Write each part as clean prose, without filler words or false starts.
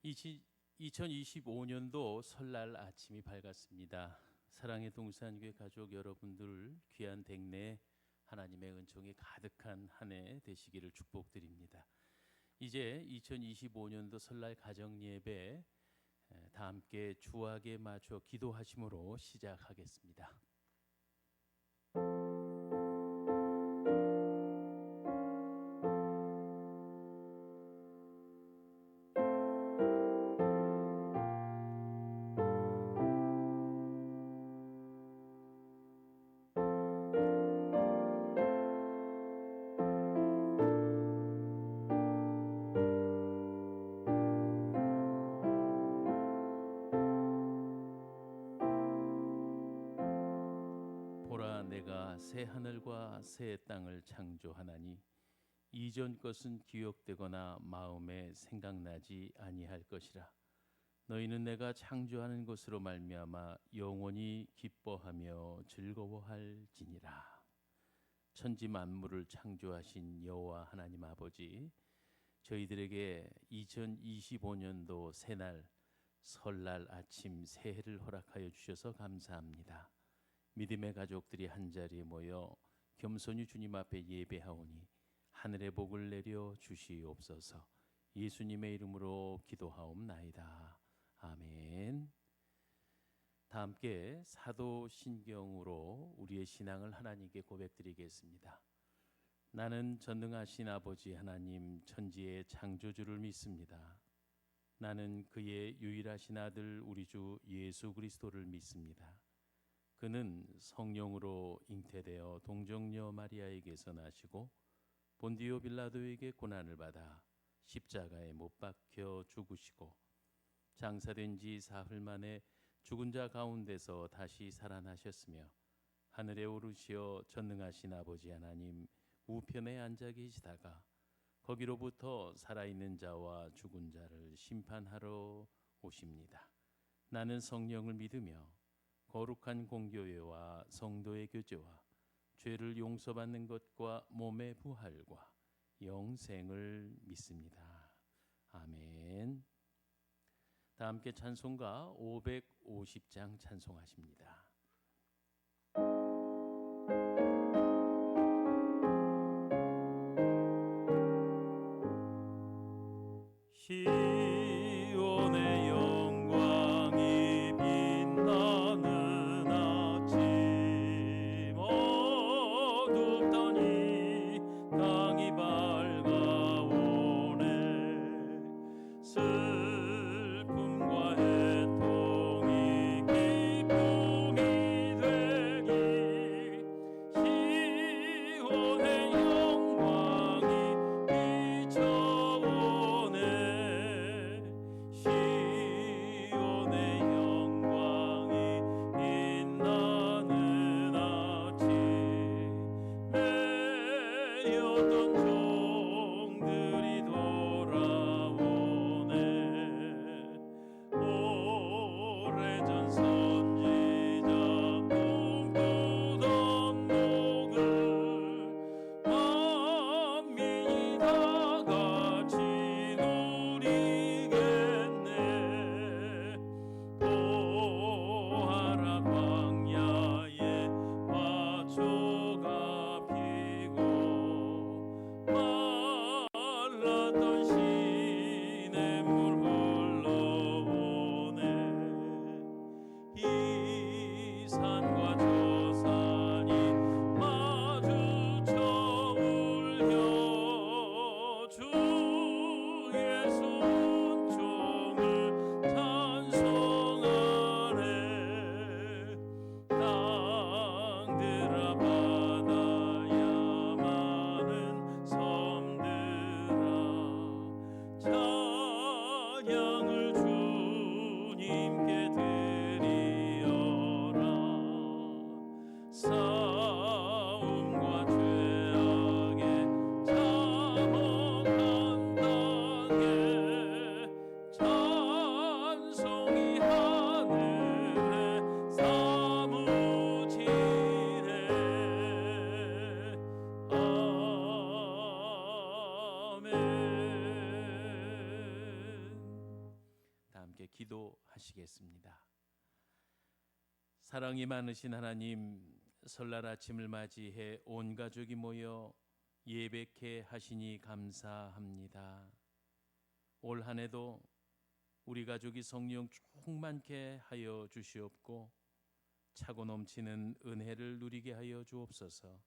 2025년도 설날 아침이 밝았습니다. 사랑의 동산교회 가족 여러분들 귀한 댁내 하나님의 은총이 가득한 한 해 되시기를 축복드립니다. 이제 2025년도 설날 가정 예배 다 함께 주악에 맞춰 기도하심으로 시작하겠습니다. 보라, 내가 새 하늘과 새 땅을 창조하나니 이전 것은 기억되거나 마음에 생각나지 아니할 것이라. 너희는 내가 창조하는 것으로 말미암아 영원히 기뻐하며 즐거워할지니라. 천지 만물을 창조하신 여호와 하나님 아버지, 저희들에게 2025년도 새날 설날 아침 새해를 허락하여 주셔서 감사합니다. 믿음의 가족들이 한자리에 모여 겸손히 주님 앞에 예배하오니 하늘의 복을 내려 주시옵소서. 예수님의 이름으로 기도하옵나이다. 아멘. 다 함께 사도신경으로 우리의 신앙을 하나님께 고백드리겠습니다. 나는 전능하신 아버지 하나님 천지의 창조주를 믿습니다. 나는 그의 유일하신 아들 우리 주 예수 그리스도를 믿습니다. 그는 성령으로 잉태되어 동정녀 마리아에게서 나시고 본디오 빌라도에게 고난을 받아 십자가에 못 박혀 죽으시고 장사된 지 사흘 만에 죽은 자 가운데서 다시 살아나셨으며 하늘에 오르시어 전능하신 아버지 하나님 우편에 앉아 계시다가 거기로부터 살아있는 자와 죽은 자를 심판하러 오십니다. 나는 성령을 믿으며 거룩한 공교회와 성도의 교제와 죄를 용서받는 것과 몸의 부활과 영생을 믿습니다. 아멘. 다 함께 찬송가 550장 찬송하십니다. 시온의 영광이 빛나는 아침 어둡더니 땅이 밝아오네. 슬픔과 애통이 기쁨이 되기 시온의 영광이 비춰오네. 시온의 영광이 빛나는 아침 내렸던 종들이 돌아오네. 오래전 선지자 꿈꾸던 목을 기도하시겠습니다. 사랑이 많으신 하나님, 설날 아침을 맞이해 온 가족이 모여 예배케 하시니 감사합니다. 올 한 해도 우리 가족이 성령 충만케 하여 주시옵고 차고 넘치는 은혜를 누리게 하여 주옵소서.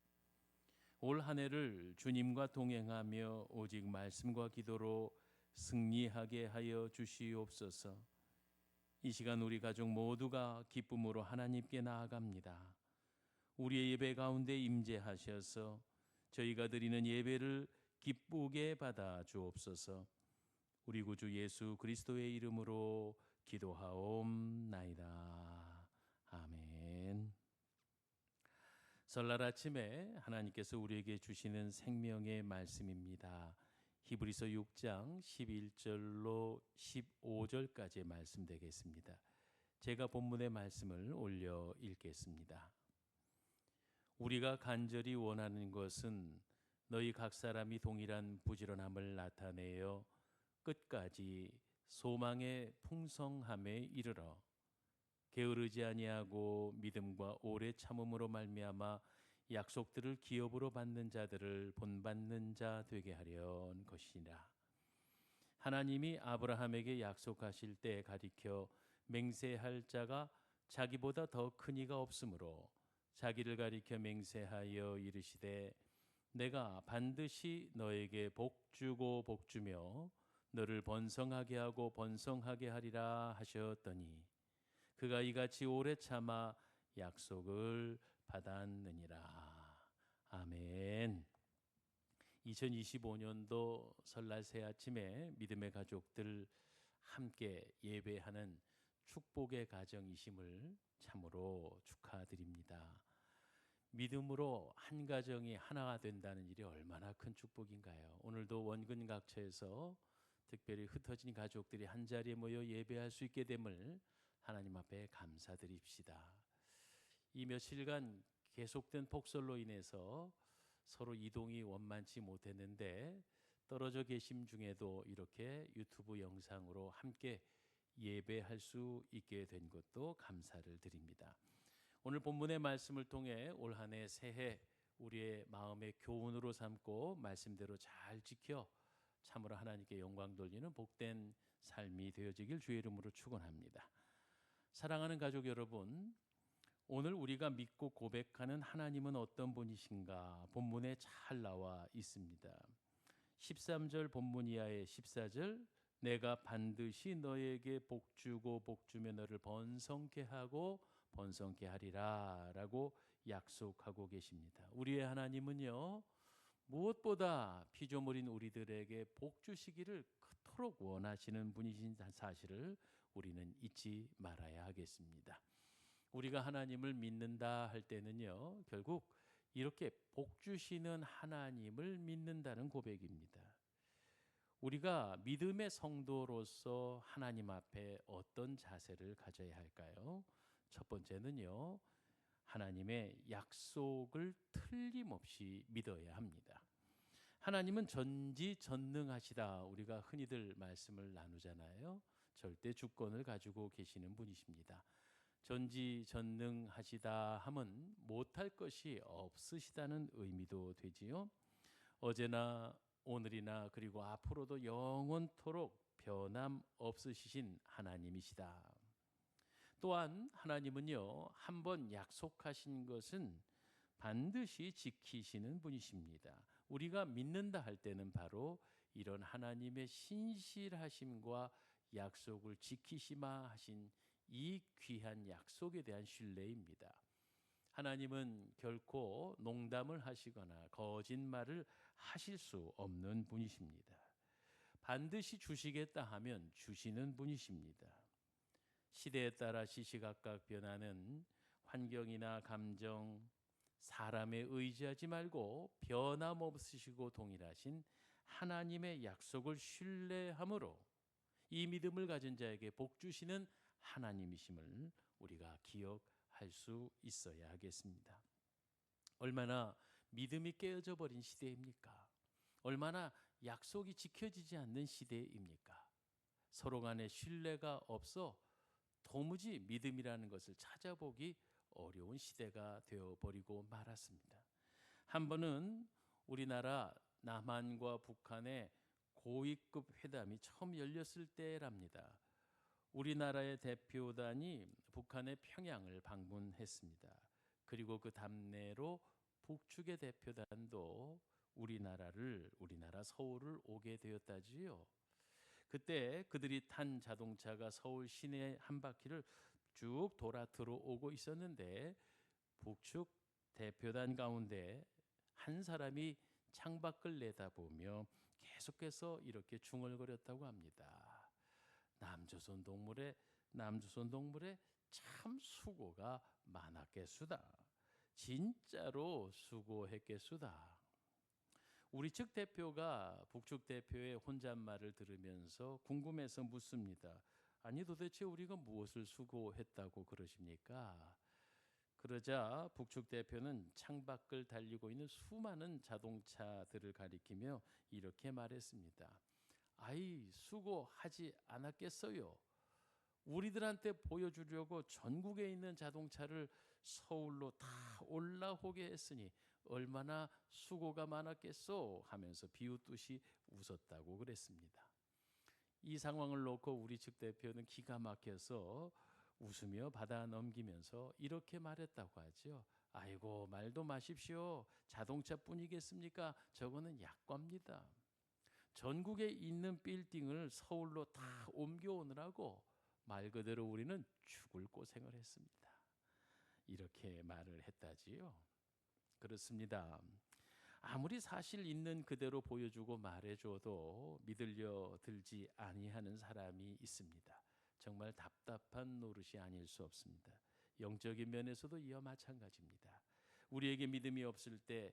올 한 해를 주님과 동행하며 오직 말씀과 기도로 승리하게 하여 주시옵소서. 이 시간 우리 가족 모두가 기쁨으로 하나님께 나아갑니다. 우리의 예배 가운데 임재하셔서 저희가 드리는 예배를 기쁘게 받아 주옵소서. 우리 구주 예수 그리스도의 이름으로 기도하옵나이다. 아멘. 설날 아침에 하나님께서 우리에게 주시는 생명의 말씀입니다. 히브리서 6장 11절로 15절까지의 말씀 되겠습니다. 제가 본문의 말씀을 올려 읽겠습니다. 우리가 간절히 원하는 것은 너희 각 사람이 동일한 부지런함을 나타내어 끝까지 소망의 풍성함에 이르러 게으르지 아니하고 믿음과 오래 참음으로 말미암아 약속들을 기업으로 받는 자들을 본받는 자 되게 하려는 것이니라. 하나님이 아브라함에게 약속하실 때 가리켜 맹세할 자가 자기보다 더 큰 이가 없으므로 자기를 가리켜 맹세하여 이르시되 내가 반드시 너에게 복주고 복주며 너를 번성하게 하고 번성하게 하리라 하셨더니 그가 이같이 오래 참아 약속을 받았느니라. 아멘. 2025년도 설날 새 아침에 믿음의 가족들 함께 예배하는 축복의 가정이심을 참으로 축하드립니다. 믿음으로 한 가정이 하나가 된다는 일이 얼마나 큰 축복인가요? 오늘도 원근각처에서 특별히 흩어진 가족들이 한자리에 모여 예배할 수 있게 됨을 하나님 앞에 감사드립시다. 이 며칠간 계속된 폭설로 인해서 서로 이동이 원만치 못했는데 떨어져 계심 중에도 이렇게 유튜브 영상으로 함께 예배할 수 있게 된 것도 감사를 드립니다. 오늘 본문의 말씀을 통해 올 한 해 새해 우리의 마음의 교훈으로 삼고 말씀대로 잘 지켜 참으로 하나님께 영광 돌리는 복된 삶이 되어지길 주의 이름으로 축원합니다. 사랑하는 가족 여러분, 오늘 우리가 믿고 고백하는 하나님은 어떤 분이신가 본문에 잘 나와 있습니다. 13절 본문 이하의 14절 내가 반드시 너에게 복주고 복주며 너를 번성케 하고 번성케 하리라 라고 약속하고 계십니다. 우리의 하나님은요 무엇보다 피조물인 우리들에게 복 주시기를 그토록 원하시는 분이신 사실을 우리는 잊지 말아야 하겠습니다. 우리가 하나님을 믿는다 할 때는요 결국 이렇게 복 주시는 하나님을 믿는다는 고백입니다. 우리가 믿음의 성도로서 하나님 앞에 어떤 자세를 가져야 할까요? 첫 번째는요 하나님의 약속을 틀림없이 믿어야 합니다. 하나님은 전지전능하시다 우리가 흔히들 말씀을 나누잖아요. 절대 주권을 가지고 계시는 분이십니다. 전지전능하시다 함은 못할 것이 없으시다는 의미도 되지요. 어제나 오늘이나 그리고 앞으로도 영원토록 변함없으신 하나님이시다. 또한 하나님은요 한번 약속하신 것은 반드시 지키시는 분이십니다. 우리가 믿는다 할 때는 바로 이런 하나님의 신실하심과 약속을 지키시마 하신 이 귀한 약속에 대한 신뢰입니다. 하나님은 결코 농담을 하시거나 거짓말을 하실 수 없는 분이십니다. 반드시 주시겠다 하면 주시는 분이십니다. 시대에 따라 시시각각 변하는 환경이나 감정, 사람에 의지하지 말고 변함없으시고 동일하신 하나님의 약속을 신뢰함으로 이 믿음을 가진 자에게 복 주시는 하나님이심을 우리가 기억할 수 있어야 하겠습니다. 얼마나 믿음이 깨어져 버린 시대입니까? 얼마나 약속이 지켜지지 않는 시대입니까? 서로 간에 신뢰가 없어 도무지 믿음이라는 것을 찾아보기 어려운 시대가 되어버리고 말았습니다. 한 번은 우리나라 남한과 북한의 고위급 회담이 처음 열렸을 때랍니다. 우리나라의 대표단이 북한의 평양을 방문했습니다. 그리고 그 답례로 북측의 대표단도 우리나라 서울을 오게 되었다지요. 그때 그들이 탄 자동차가 서울 시내 한 바퀴를 쭉 돌아 들어오고 있었는데 북측 대표단 가운데 한 사람이 창밖을 내다보며 계속해서 이렇게 중얼거렸다고 합니다. 남조선 동물에 참 수고가 많았겠수다. 진짜로 수고했겠수다. 우리 측 대표가 북측 대표의 혼잣말을 들으면서 궁금해서 묻습니다. 아니 도대체 우리가 무엇을 수고했다고 그러십니까? 그러자 북측 대표는 창밖을 달리고 있는 수많은 자동차들을 가리키며 이렇게 말했습니다. 아이, 수고하지 않았겠어요. 우리들한테 보여주려고 전국에 있는 자동차를 서울로 다 올라오게 했으니 얼마나 수고가 많았겠소 하면서 비웃듯이 웃었다고 그랬습니다. 이 상황을 놓고 우리 측 대표는 기가 막혀서 웃으며 받아 넘기면서 이렇게 말했다고 하죠. 아이고, 말도 마십시오. 자동차뿐이겠습니까? 저거는 약과입니다. 전국에 있는 빌딩을 서울로 다 옮겨오느라고 말 그대로 우리는 죽을 고생을 했습니다. 이렇게 말을 했다지요. 그렇습니다. 아무리 사실 있는 그대로 보여주고 말해줘도 믿으려 들지 아니하는 사람이 있습니다. 정말 답답한 노릇이 아닐 수 없습니다. 영적인 면에서도 이와 마찬가지입니다. 우리에게 믿음이 없을 때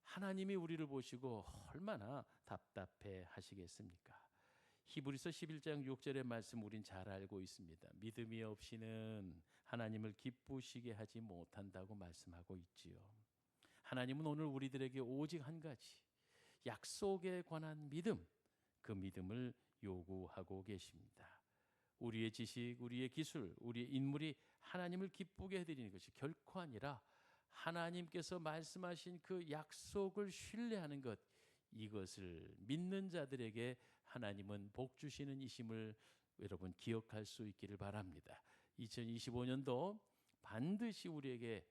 하나님이 우리를 보시고 얼마나 답답해 하시겠습니까? 히브리서 11장 6절의 말씀 우린 잘 알고 있습니다. 믿음이 없이는 하나님을 기쁘시게 하지 못한다고 말씀하고 있지요. 하나님은 오늘 우리들에게 오직 한 가지 약속에 관한 믿음, 그 믿음을 요구하고 계십니다. 우리의 지식, 우리의 기술, 우리의 인물이 하나님을 기쁘게 해드리는 것이 결코 아니라 하나님께서 말씀하신 그 약속을 신뢰하는 것, 이것을 믿는 자들에게 하나님은 복 주시는 이심을 여러분 기억할 수 있기를 바랍니다. 2025년도 반드시 우리에게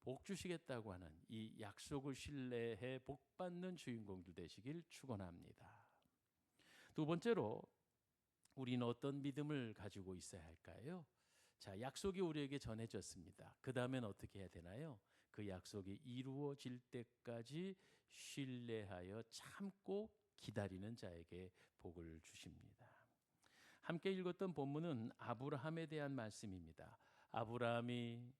복 주시겠다고 하는 이 약속을 신뢰해 복 받는 주인공들 되시길 축원합니다. 두 번째로 우리는 어떤 믿음을 가지고 있어야 할까요? 자, 약속이 우리에게 전해졌습니다. 그 다음엔 어떻게 해야 되나요? 그 약속이 이루어질 때까지 신뢰하여 참고 기다리는 자에게 복을 주십니다. 함께 읽었던 본문은 아브라함에 대한 말씀입니다. 아브라함이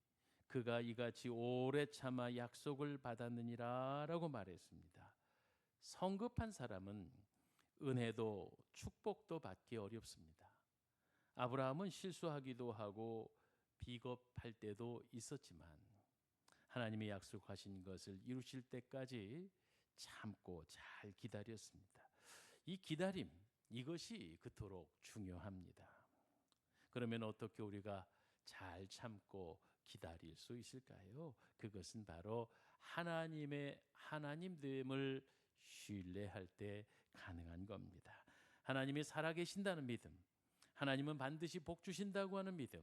그가 이같이 오래 참아 약속을 받았느니라 라고 말했습니다. 성급한 사람은 은혜도 축복도 받기 어렵습니다. 아브라함은 실수하기도 하고 비겁할 때도 있었지만 하나님이 약속하신 것을 이루실 때까지 참고 잘 기다렸습니다. 이 기다림, 이것이 그토록 중요합니다. 그러면 어떻게 우리가 잘 참고 기다릴 수 있을까요? 그것은 바로 하나님됨을 신뢰할 때 가능한 겁니다. 하나님이 살아계신다는 믿음, 하나님은 반드시 복 주신다고 하는 믿음,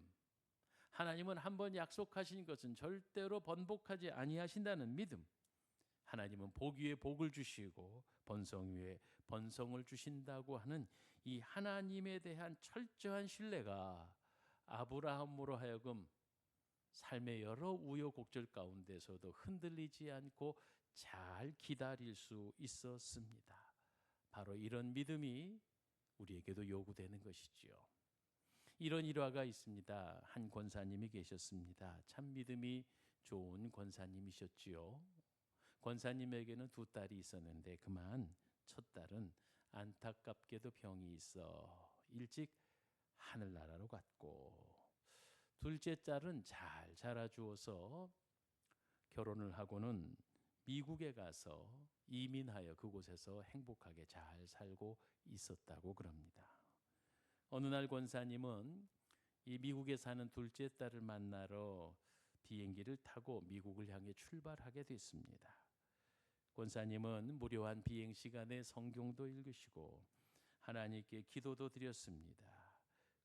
하나님은 한번 약속하신 것은 절대로 번복하지 아니하신다는 믿음, 하나님은 복 위에 복을 주시고 번성 위에 번성을 주신다고 하는 이 하나님에 대한 철저한 신뢰가 아브라함으로 하여금 삶의 여러 우여곡절 가운데서도 흔들리지 않고 잘 기다릴 수 있었습니다. 바로 이런 믿음이 우리에게도 요구되는 것이지요. 이런 일화가 있습니다. 한 권사님이 계셨습니다. 참 믿음이 좋은 권사님이셨지요. 권사님에게는 두 딸이 있었는데 그만 첫 딸은 안타깝게도 병이 있어 일찍 하늘나라로 갔고, 둘째 딸은 잘 자라주어서 결혼을 하고는 미국에 가서 이민하여 그곳에서 행복하게 잘 살고 있었다고 그럽니다. 어느 날 권사님은 이 미국에 사는 둘째 딸을 만나러 비행기를 타고 미국을 향해 출발하게 됐습니다. 권사님은 무료한 비행 시간에 성경도 읽으시고 하나님께 기도도 드렸습니다.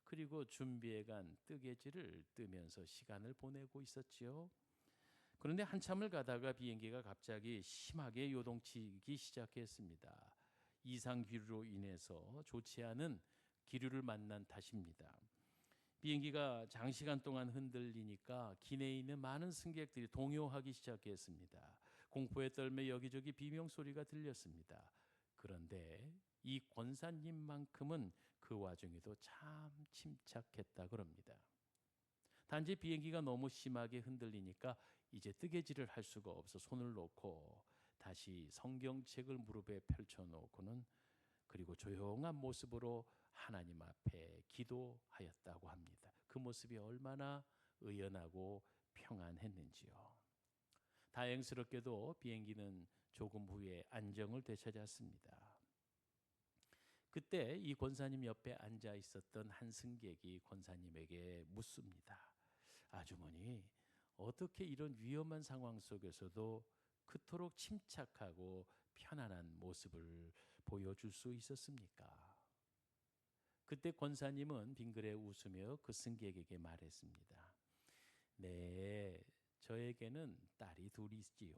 그리고 준비해간 뜨개질을 뜨면서 시간을 보내고 있었지요. 그런데 한참을 가다가 비행기가 갑자기 심하게 요동치기 시작했습니다. 이상 기류로 인해서 좋지 않은 기류를 만난 탓입니다. 비행기가 장시간 동안 흔들리니까 기내에 있는 많은 승객들이 동요하기 시작했습니다. 공포에 떨며 여기저기 비명 소리가 들렸습니다. 그런데 이 권사님만큼은 그 와중에도 참 침착했다 그럽니다. 단지 비행기가 너무 심하게 흔들리니까 이제 뜨개질을 할 수가 없어 손을 놓고 다시 성경책을 무릎에 펼쳐놓고는 그리고 조용한 모습으로 하나님 앞에 기도하였다고 합니다. 그 모습이 얼마나 의연하고 평안했는지요. 다행스럽게도 비행기는 조금 후에 안정을 되찾았습니다. 그때 이 권사님 옆에 앉아 있었던 한 승객이 권사님에게 묻습니다. 아주머니, 어떻게 이런 위험한 상황 속에서도 그토록 침착하고 편안한 모습을 보여줄 수 있었습니까? 그때 권사님은 빙그레 웃으며 그 승객에게 말했습니다. 네, 저에게는 딸이 둘이 있지요.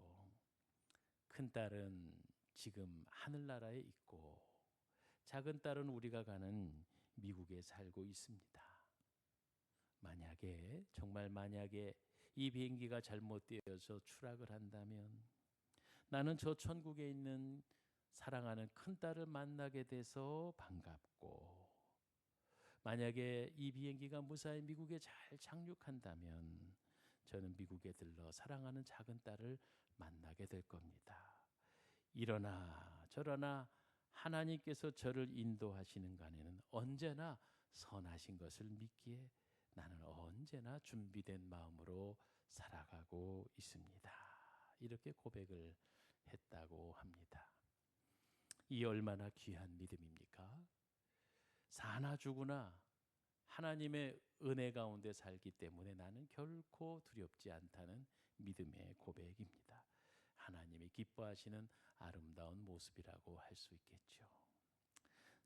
큰 딸은 지금 하늘나라에 있고 작은 딸은 우리가 가는 미국에 살고 있습니다. 만약에 정말 만약에 이 비행기가 잘못되어서 추락을 한다면 나는 저 천국에 있는 사랑하는 큰딸을 만나게 돼서 반갑고 만약에 이 비행기가 무사히 미국에 잘 착륙한다면 저는 미국에 들러 사랑하는 작은 딸을 만나게 될 겁니다. 이러나 저러나 하나님께서 저를 인도하시는 간에는 언제나 선하신 것을 믿기에 나는 언제나 준비된 마음으로 살아가고 있습니다. 이렇게 고백을 했다고 합니다. 이 얼마나 귀한 믿음입니까? 사나 죽으나 하나님의 은혜 가운데 살기 때문에 나는 결코 두렵지 않다는 믿음의 고백입니다. 하나님이 기뻐하시는 아름다운 모습이라고 할 수 있겠죠.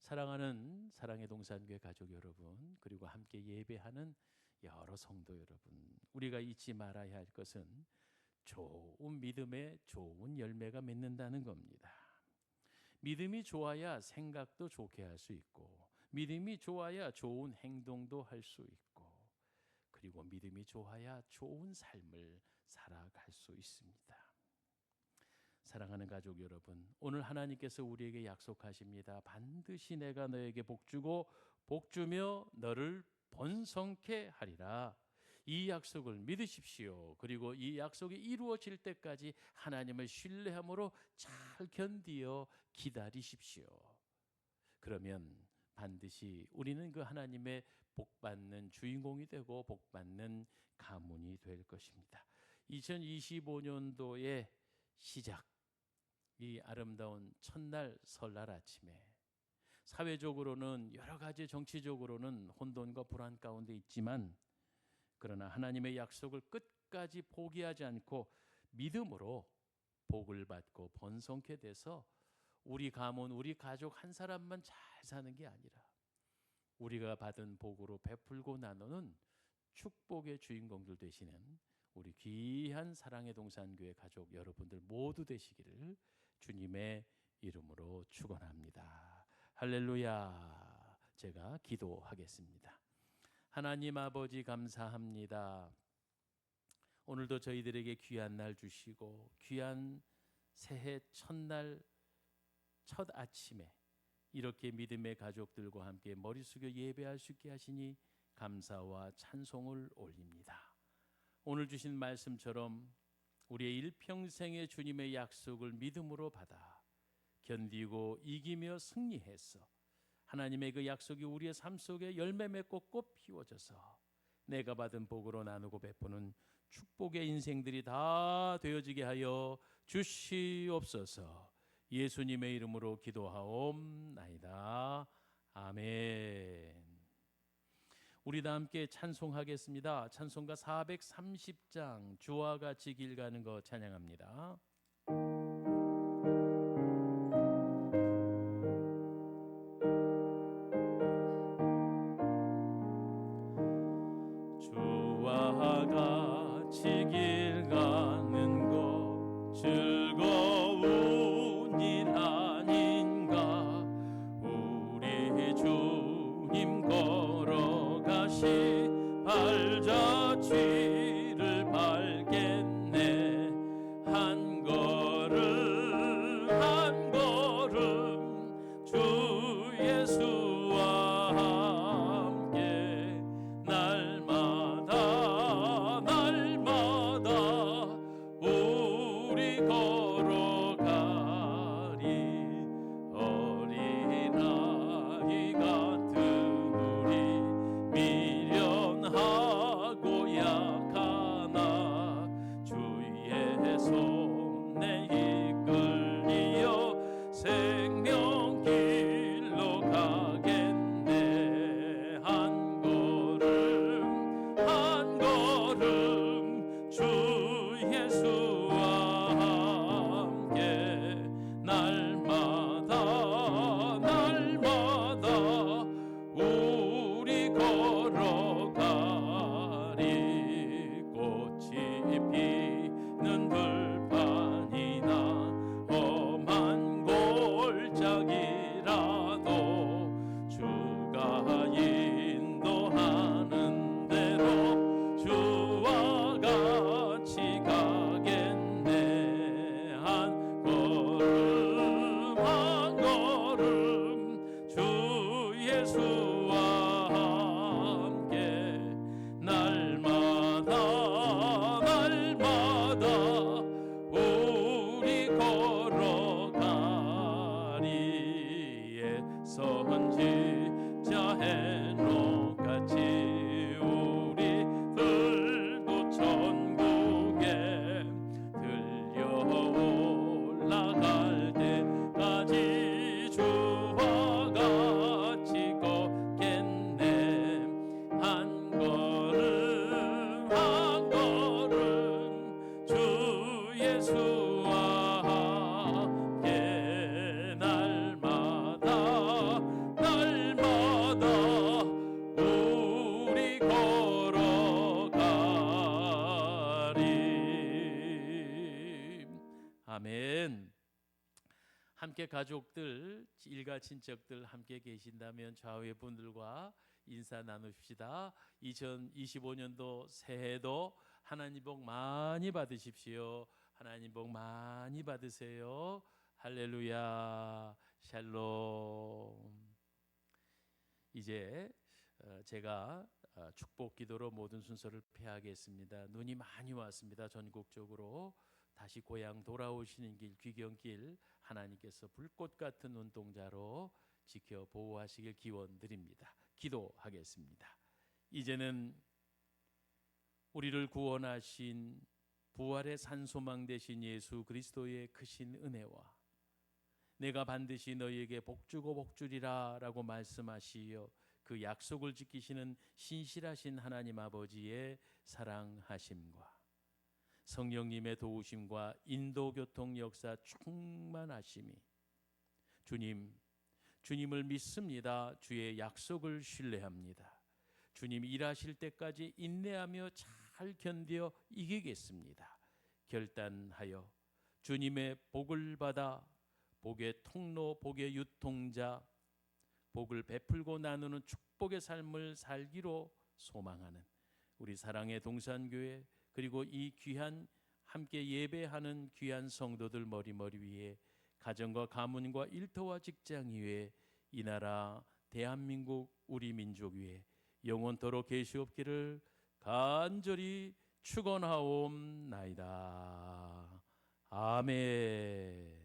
사랑하는 사랑의 동산교회 가족 여러분, 그리고 함께 예배하는 여러 성도 여러분, 우리가 잊지 말아야 할 것은 좋은 믿음에 좋은 열매가 맺는다는 겁니다. 믿음이 좋아야 생각도 좋게 할 수 있고, 믿음이 좋아야 좋은 행동도 할 수 있고, 그리고 믿음이 좋아야 좋은 삶을 살아갈 수 있습니다. 사랑하는 가족 여러분, 오늘 하나님께서 우리에게 약속하십니다. 반드시 내가 너에게 복주고 복주며 너를 번성케 하리라. 이 약속을 믿으십시오. 그리고 이 약속이 이루어질 때까지 하나님을 신뢰함으로 잘 견디어 기다리십시오. 그러면 반드시 우리는 그 하나님의 복받는 주인공이 되고 복받는 가문이 될 것입니다. 2025년도의 시작, 이 아름다운 첫날 설날 아침에 사회적으로는 여러 가지 정치적으로는 혼돈과 불안 가운데 있지만 그러나 하나님의 약속을 끝까지 포기하지 않고 믿음으로 복을 받고 번성케 돼서 우리 가문, 우리 가족 한 사람만 잘 사는 게 아니라 우리가 받은 복으로 베풀고 나누는 축복의 주인공들 되시는 우리 귀한 사랑의 동산교회 가족 여러분들 모두 되시기를 주님의 이름으로 축원합니다. 할렐루야. 제가 기도하겠습니다. 하나님 아버지 감사합니다. 오늘도 저희들에게 귀한 날 주시고 귀한 새해 첫날 첫 아침에 이렇게 믿음의 가족들과 함께 머리 숙여 예배할 수 있게 하시니 감사와 찬송을 올립니다. 오늘 주신 말씀처럼 우리의 일평생의 주님의 약속을 믿음으로 받아 견디고 이기며 승리해서 하나님의 그 약속이 우리의 삶 속에 열매 맺고 꽃 피워져서 내가 받은 복으로 나누고 베푸는 축복의 인생들이 다 되어지게 하여 주시옵소서. 예수님의 이름으로 기도하옵나이다. 아멘. 우리 다 함께 찬송하겠습니다. 찬송가 430장 주와 같이 길 가는 것 찬양합니다. 주와 같이 길 가는 것 즐거운 일 아닌가. 우리 주님 걸어가시 발자취를 밟겠네. 한 걸음 한 걸음 주 예수와 함께 날마다 날마다 우리 걸어가리. 어린아이 같은 우리 미련하고 약하나 주의 손에 이끌리어 생명길로 가겠네. 한 걸음 주 예수와 함께 날마다 날마다 우리 걸어가리. 꽃이 피는 들판이나 험한 골짜기라도 주가 인도하는 대로 주와 같이 가겠네. 한 걸음 주 예수와 함께 날마다 날마다 우리 걸어가리. 선지자 헤녹같이 우리들도 천국에 들려 올라갈 때까지 주와 같이 걷겠네. 한 걸음 주 예수와 함께 날마다 날마다 우리 걸어가리. 아멘. 함께 가족들, 일가 친척들 함께 계신다면 좌우의 분들과 인사 나누십시다. 2025년도 새해도 하나님 복 많이 받으십시오. 하나님 복 많이 받으세요. 할렐루야. 샬롬. 이제 제가 축복 기도로 모든 순서를 폐하겠습니다. 눈이 많이 왔습니다. 전국적으로. 다시 고향 돌아오시는 길, 귀경길 하나님께서 불꽃 같은 눈동자로 지켜 보호하시길 기원드립니다. 기도하겠습니다. 이제는 우리를 구원하신 부활의 산소망 되신 예수 그리스도의 크신 은혜와 내가 반드시 너희에게 복주고 복주리라 라고 말씀하시어 그 약속을 지키시는 신실하신 하나님 아버지의 사랑하심과 성령님의 도우심과 인도교통 역사 충만하심이 주님을 믿습니다. 주의 약속을 신뢰합니다. 주님 일하실 때까지 인내하며 잘 견디어 이기겠습니다. 결단하여 주님의 복을 받아 복의 통로, 복의 유통자, 복을 베풀고 나누는 축복의 삶을 살기로 소망하는 우리 사랑의 동산교회 그리고 이 귀한 함께 예배하는 귀한 성도들 머리 위에 가정과 가문과 일터와 직장 위에 이 나라 대한민국 우리 민족 위에 영원토록 계시옵기를 간절히 축원하옵나이다. 아멘.